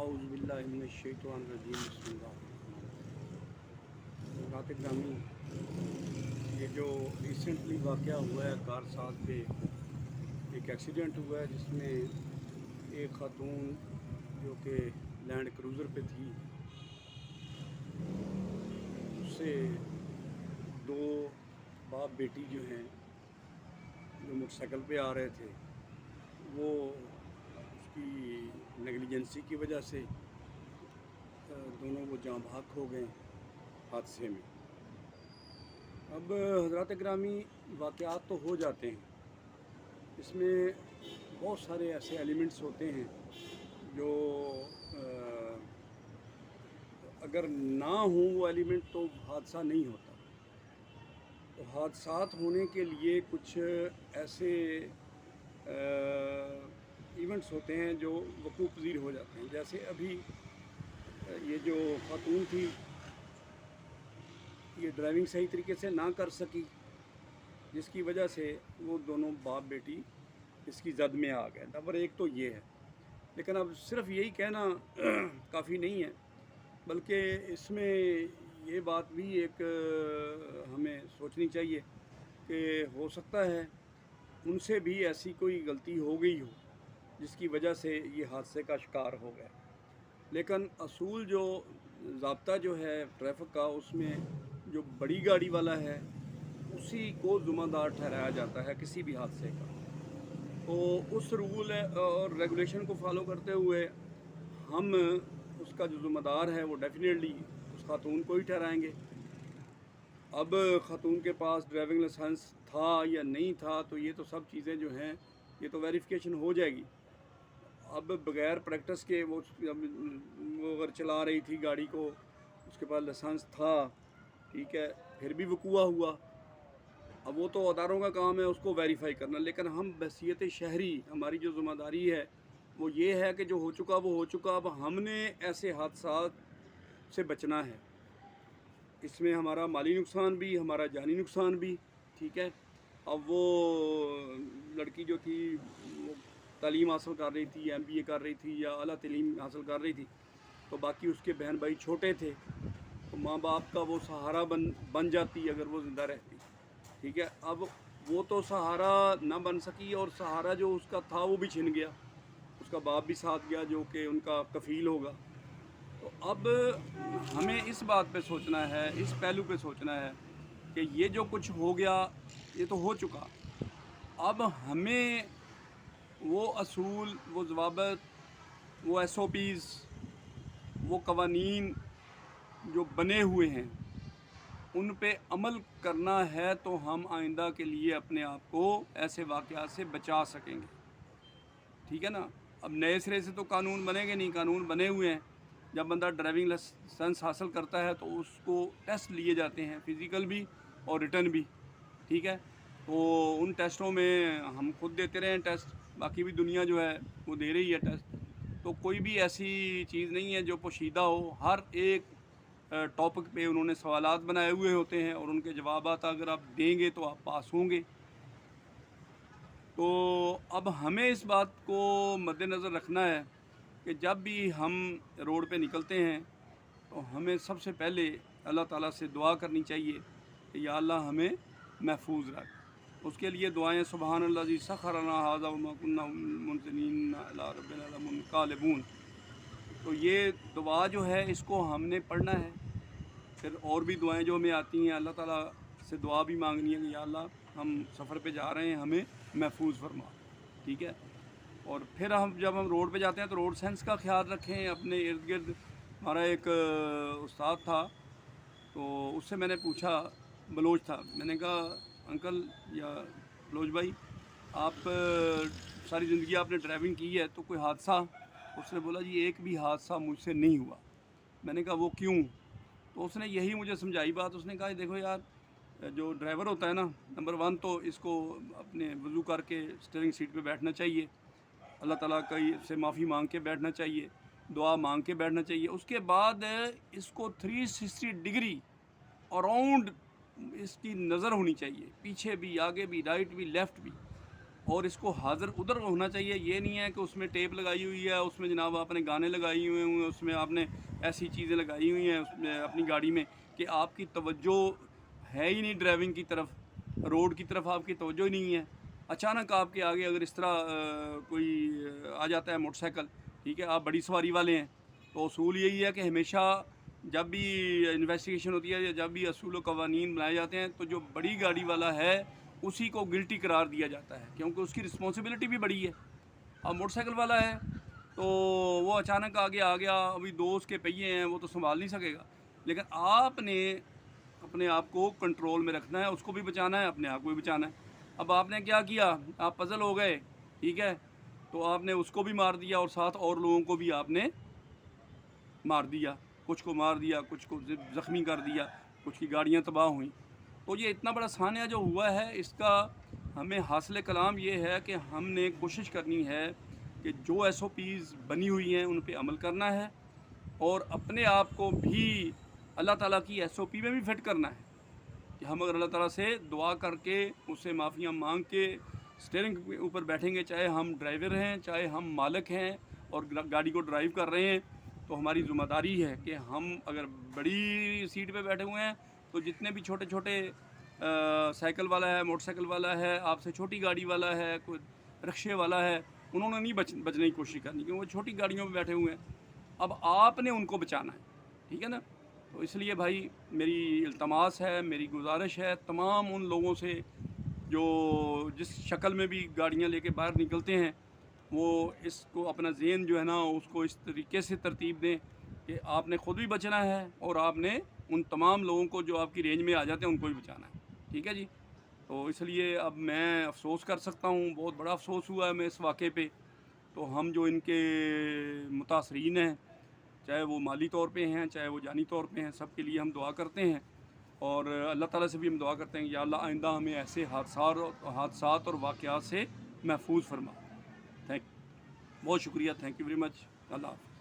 आऊज़ु बिल्लाहि मिनश्शैतानिर्रजीम बिस्मिल्लाह। रात ग्रामी, ये जो रिसेंटली वाक़या हुआ है कारसाज पे, एक एक्सीडेंट हुआ है जिसमें एक खातून जो कि लैंड क्रूज़र पे थी, उससे दो बाप बेटी जो हैं जो मोटरसाइकिल पे आ रहे थे, वो उसकी नेगलिजेंसी की वजह से दोनों वो जाँ भाग हो गए हादसे में। अब हज़रात ग्रामी, वाक़यात तो हो जाते हैं, इसमें बहुत सारे ऐसे एलिमेंट्स होते हैं जो अगर ना हो वो एलिमेंट तो हादसा नहीं होता। तो हादसात होने के लिए कुछ ऐसे इवेंट्स होते हैं जो वक़ूफ़ पज़ीर हो जाते हैं। जैसे अभी ये जो खातून थी, ये ड्राइविंग सही तरीके से ना कर सकी, जिसकी वजह से वो दोनों बाप बेटी इसकी जद में आ गए। नंबर एक तो ये है। लेकिन अब सिर्फ यही कहना काफ़ी नहीं है, बल्कि इसमें ये बात भी एक हमें सोचनी चाहिए कि हो सकता है उनसे भी ऐसी कोई गलती हो गई हो जिसकी वजह से ये हादसे का शिकार हो गए। लेकिन असूल जो ज़ाब्ता जो है ट्रैफिक का, उसमें जो बड़ी गाड़ी वाला है उसी को ज़िम्मेदार ठहराया जाता है किसी भी हादसे का। तो उस रूल और रेगुलेशन को फॉलो करते हुए हम उसका जो ज़िम्मेदार है वो डेफिनेटली उस खातून को ही ठहराएंगे। अब खातून के पास ड्राइविंग लाइसेंस था या नहीं था, तो ये तो सब चीज़ें जो हैं ये तो वेरिफिकेशन हो जाएगी। अब बग़ैर प्रैक्टिस के वो अगर चला रही थी गाड़ी को, उसके पास लाइसेंस था, ठीक है, फिर भी वकूआ हुआ। अब वो तो अदारों का काम है उसको वेरीफाई करना, लेकिन हम बहसीत शहरी, हमारी जो ज़िम्मेदारी है वो ये है कि जो हो चुका वो हो चुका। अब हमने ऐसे हादसात से बचना है। इसमें हमारा माली नुकसान भी, हमारा जानी नुकसान भी, ठीक है। अब वो लड़की जो थी वो तालीम हासिल कर रही थी, MBA कर रही थी या आला तालीम हासिल कर रही थी, तो बाकी उसके बहन भाई छोटे थे, तो माँ बाप का वो सहारा बन जाती अगर वो ज़िंदा रहती, ठीक है। अब वो तो सहारा ना बन सकी, और सहारा जो उसका था वो भी छिन गया, उसका बाप भी साथ गया जो कि उनका कफ़ील होगा। तो अब हमें इस बात पे सोचना है, इस पहलू पे सोचना है कि ये जो कुछ हो गया ये तो हो चुका। अब हमें वो असूल, वो ज़वाबित, वो SOPs, वो कवानीन जो बने हुए हैं उन पे अमल करना है, तो हम आइंदा के लिए अपने आप को ऐसे वाक़यात से बचा सकेंगे, ठीक है ना। अब नए सिरे से तो कानून बनेंगे नहीं, कानून बने हुए हैं। जब बंदा ड्राइविंग लाइसेंस हासिल करता है तो उसको टेस्ट लिए जाते हैं, फ़िज़िकल भी और रिटन भी, ठीक है। तो उन टेस्टों में हम खुद देते रहे हैं टेस्ट, बाकी भी दुनिया जो है वो दे रही है टेस्ट। तो कोई भी ऐसी चीज़ नहीं है जो पोशीदा हो। हर एक टॉपिक पे उन्होंने सवालात बनाए हुए होते हैं, और उनके जवाबात अगर आप देंगे तो आप पास होंगे। तो अब हमें इस बात को मद्देनज़र रखना है कि जब भी हम रोड पे निकलते हैं तो हमें सबसे पहले अल्लाह ताला से दुआ करनी चाहिए कि या अल्लाह हमें महफूज रख। उसके लिए दुआएं सुबहानल्लाज़ी सखरना हाज़ा व मा कुन्ना मुनज़िरीन अला रब्बिना लमुनक़ालिबून। तो ये दुआ जो है इसको हमने पढ़ना है। फिर और भी दुआएं जो हमें आती हैं, अल्लाह ताला से दुआ भी मांगनी है कि या अल्लाह हम सफ़र पे जा रहे हैं, हमें महफूज फरमा, ठीक है। और फिर जब हम रोड पे जाते हैं तो रोड सेंस का ख्याल रखें अपने इर्द गिर्द। हमारा एक उस्ताद था, तो उससे मैंने पूछा, बलोच था, मैंने कहा अंकल या बलोच भाई, आप सारी ज़िंदगी आपने ड्राइविंग की है, तो कोई हादसा? उसने बोला जी एक भी हादसा मुझसे नहीं हुआ। मैंने कहा वो क्यों? तो उसने यही मुझे समझाई बात। उसने कहा देखो यार, जो ड्राइवर होता है ना, नंबर 1 तो इसको अपने वज़ू करके स्टीयरिंग सीट पे बैठना चाहिए, अल्लाह ताला का से माफ़ी मांग के बैठना चाहिए, दुआ मांग के बैठना चाहिए। उसके बाद इसको 360 डिग्री अराउंड इसकी नज़र होनी चाहिए, पीछे भी, आगे भी, राइट भी, लेफ़्ट भी। اور اس کو حاضر ادھر ہونا چاہیے. یہ نہیں ہے کہ اس میں ٹیپ لگائی ہوئی ہے, اس میں جناب آپ نے گانے لگائی ہوئے ہیں, اس میں آپ نے ایسی چیزیں لگائی ہوئی ہیں اس میں اپنی گاڑی میں کہ آپ کی توجہ ہے ہی نہیں ڈرائیونگ کی طرف, روڈ کی طرف آپ کی توجہ ہی نہیں ہے. اچانک آپ کے آگے اگر اس طرح کوئی آ جاتا ہے موٹر سائیکل, ٹھیک ہے, آپ بڑی سواری والے ہیں, تو اصول یہی ہے کہ ہمیشہ جب بھی انویسٹیگیشن ہوتی ہے یا جب بھی اصول و قوانین بنائے جاتے ہیں تو جو بڑی گاڑی والا ہے اسی کو گلٹی قرار دیا جاتا ہے, کیونکہ اس کی رسپانسبلٹی بھی بڑی ہے. اب موٹر سائیکل والا ہے تو وہ اچانک آگے آ گیا, ابھی دو اس کے پہیے ہیں, وہ تو سنبھال نہیں سکے گا, لیکن آپ نے اپنے آپ کو کنٹرول میں رکھنا ہے, اس کو بھی بچانا ہے, اپنے آپ کو بھی بچانا ہے. اب آپ نے کیا کیا, آپ پزل ہو گئے, ٹھیک ہے, تو آپ نے اس کو بھی مار دیا اور ساتھ اور لوگوں کو بھی آپ نے مار دیا, کچھ کو مار دیا, کچھ کو زخمی کر دیا, کچھ کی گاڑیاں تباہ ہوئیں. تو یہ اتنا بڑا سانحہ جو ہوا ہے, اس کا ہمیں حاصل کلام یہ ہے کہ ہم نے کوشش کرنی ہے کہ جو ایس او پیز بنی ہوئی ہیں ان پہ عمل کرنا ہے, اور اپنے آپ کو بھی اللہ تعالیٰ کی ایس او پی میں بھی فٹ کرنا ہے کہ ہم اگر اللہ تعالیٰ سے دعا کر کے اس سے معافیاں مانگ کے اسٹیئرنگ کے اوپر بیٹھیں گے, چاہے ہم ڈرائیور ہیں چاہے ہم مالک ہیں اور گاڑی کو ڈرائیو کر رہے ہیں, تو ہماری ذمہ داری ہے کہ ہم اگر بڑی سیٹ پہ بیٹھے ہوئے ہیں تو جتنے بھی چھوٹے چھوٹے سائیکل والا ہے, موٹر سائیکل والا ہے, آپ سے چھوٹی گاڑی والا ہے, کوئی رکشے والا ہے, انہوں نے نہیں بچنے کی کوشش کرنی, کیونکہ وہ چھوٹی گاڑیوں میں بیٹھے ہوئے ہیں. اب آپ نے ان کو بچانا ہے, ٹھیک ہے نا. تو اس لیے بھائی میری التماس ہے, میری گزارش ہے تمام ان لوگوں سے جو جس شکل میں بھی گاڑیاں لے کے باہر نکلتے ہیں, وہ اس کو اپنا ذہن جو ہے نا اس کو اس طریقے سے ترتیب دیں کہ آپ نے خود بھی بچنا ہے اور آپ نے ان تمام لوگوں کو جو آپ کی رینج میں آ جاتے ہیں ان کو بھی بچانا ہے, ٹھیک ہے جی. تو اس لیے اب میں افسوس کر سکتا ہوں, بہت بڑا افسوس ہوا ہے میں اس واقعے پہ. تو ہم جو ان کے متاثرین ہیں, چاہے وہ مالی طور پہ ہیں چاہے وہ جانی طور پہ ہیں, سب کے لیے ہم دعا کرتے ہیں, اور اللہ تعالیٰ سے بھی ہم دعا کرتے ہیں کہ یا اللہ آئندہ ہمیں ایسے حادثات اور واقعات سے محفوظ فرما. بہت شکریہ, تھینک یو ویری مچ, اللہ حافظ.